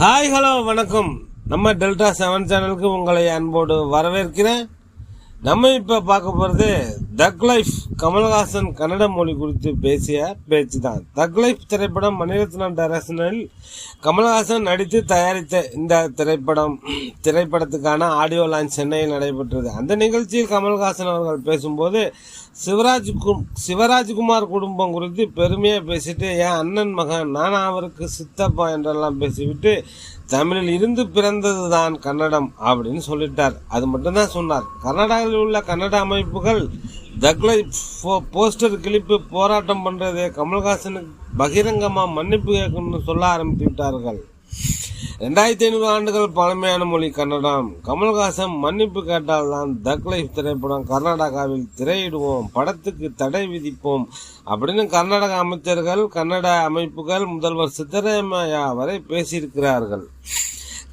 Hi hello வணக்கம். நம்ம delta 7 சேனலுக்கு உங்களை அன்போடு வரவேற்கிறேன். நம்ம இப்போ பார்க்க போகிறது தக் லைஃப் கமல்ஹாசன் கன்னட மொழி குறித்து பேசிய பேச்சு தான். தக் லைஃப் திரைப்படம் மணிரத்னம் டைரக்ஷனில் கமல்ஹாசன் நடித்து தயாரித்த இந்த திரைப்படத்துக்கான ஆடியோ லான்ச் சென்னையில் நடைபெற்றது. அந்த நிகழ்ச்சியில் கமல்ஹாசன் அவர்கள் பேசும்போது சிவராஜ்குமார் குடும்பம் குறித்து பெருமையாக பேசிட்டு, என் அண்ணன் மகன், நான் அவருக்கு சித்தப்பா என்றெல்லாம் பேசிவிட்டு, தமிழில் இருந்து பிறந்தது தான் கன்னடம் அப்படின்னு சொல்லிட்டார். அது மட்டும்தான் சொன்னார். கர்நாடகாவில் உள்ள கன்னட அமைப்புகள் தக்லை போஸ்டர் கிளிப்பு போராட்டம் பண்றதே கமல்ஹாசனுக்கு பகிரங்கமா மன்னிப்பு கேட்கணும்னு சொல்ல ஆரம்பித்து விட்டார்கள். 2500 ஆண்டுகள் பழமையான மொழி கன்னடம். கமல்ஹாசன் மன்னிப்பு கேட்டால்தான் தக் லைஃப் திரைப்படம் கர்நாடகாவில் திரையிடுவோம், படத்துக்கு தடை விதிப்போம் அப்படின்னு கர்நாடக அமைச்சர்கள், கன்னட அமைப்புகள், முதல்வர் சித்தராமையா வரை பேசியிருக்கிறார்கள்.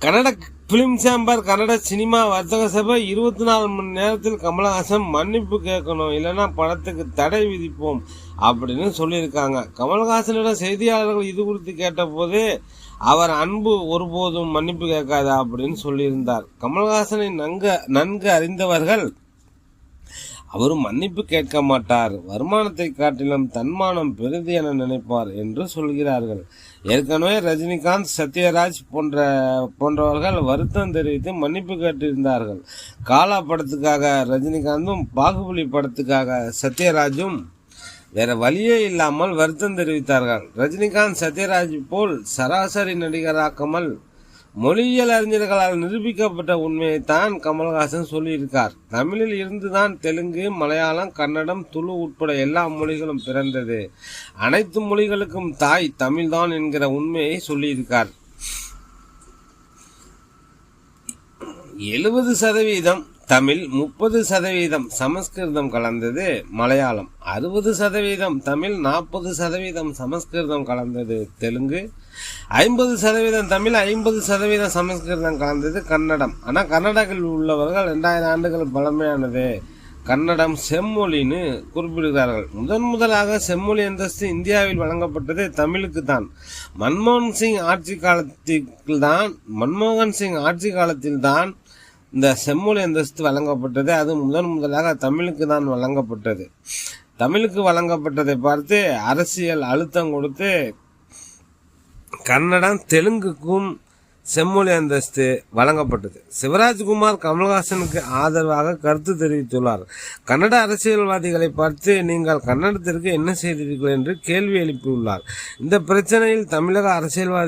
Kannada film chamber, Kannada cinema வர்த்தக சபை 24 மணி நேரத்தில் கமல்ஹாசன் மன்னிப்பு கேட்கணும், இல்லைன்னா படத்துக்கு தடை விதிப்போம் அப்படின்னு சொல்லியிருக்காங்க. கமல்ஹாசனிடம் செய்தியாளர்கள் இது குறித்து கேட்டபோது அவர் அன்பு ஒருபோதும் மன்னிப்பு கேட்காதா அப்படின்னு சொல்லியிருந்தார். கமல்ஹாசனை நன்கு அறிந்தவர்கள் அவரும் மன்னிப்பு கேட்க மாட்டார், வருமானத்தை காட்டிலும் தன்மானம் பெரிது என நினைப்பார் என்று சொல்கிறார்கள். ஏற்கனவே ரஜினிகாந்த், சத்யராஜ் போன்றவர்கள் வருத்தம் தெரிவித்து மன்னிப்பு கேட்டிருந்தார்கள். காலா படத்துக்காக ரஜினிகாந்தும், பாகுபலி படத்துக்காக சத்யராஜும் வேற வழியே இல்லாமல் வருத்தம் தெரிவித்தார்கள். ரஜினிகாந்த், சத்யராஜ் போல் சராசரி நடிகராக்காமல் மொழியியல் அறிஞர்களால் நிரூபிக்கப்பட்ட உண்மையைத்தான் கமல்ஹாசன் சொல்லியிருக்கார். தமிழில் இருந்துதான் தெலுங்கு, மலையாளம், கன்னடம், துளு உட்பட எல்லா மொழிகளும் பிறந்தது. அனைத்து மொழிகளுக்கும் தாய் தமிழ்தான் என்கிற உண்மையை சொல்லியிருக்கார். 70% தமிழ், 30% சமஸ்கிருதம் கலந்தது மலையாளம், 60% தமிழ், 40% சமஸ்கிருதம் கலந்தது தெலுங்கு, 50% தமிழ், 50% சமஸ்கிருதம் கலந்தது கன்னடம். ஆனால் கர்நாடகாவில் உள்ளவர்கள் 2000 ஆண்டுகள் பழமையானது கன்னடம் செம்மொழின்னு குறிப்பிடுகிறார்கள். முதலாக செம்மொழி அந்தஸ்து இந்தியாவில் வழங்கப்பட்டது தமிழுக்கு தான். மன்மோகன் சிங் ஆட்சி காலத்தில் தான் இந்த செம்மொழி அந்தஸ்து வழங்கப்பட்டது. அது முதலாக தமிழுக்கு தான் வழங்கப்பட்டது. தமிழுக்கு வழங்கப்பட்டதை பார்த்து அரசியல் அழுத்தம் கொடுத்து கன்னடம், தெலுங்குக்கும் செம்மொழி அந்தஸ்து வழங்கப்பட்டது. சிவராஜ்குமார் கமல்ஹாசனுக்கு ஆதரவாக கருத்து தெரிவித்துள்ளார். கன்னட அரசியல்வாதிகளை பார்த்து நீங்கள் கன்னடத்திற்கு என்ன செய்தீர்கள் என்று கேள்வி எழுப்பியுள்ளார். இந்த பிரச்சனையில் தமிழக அரசியல்வாதி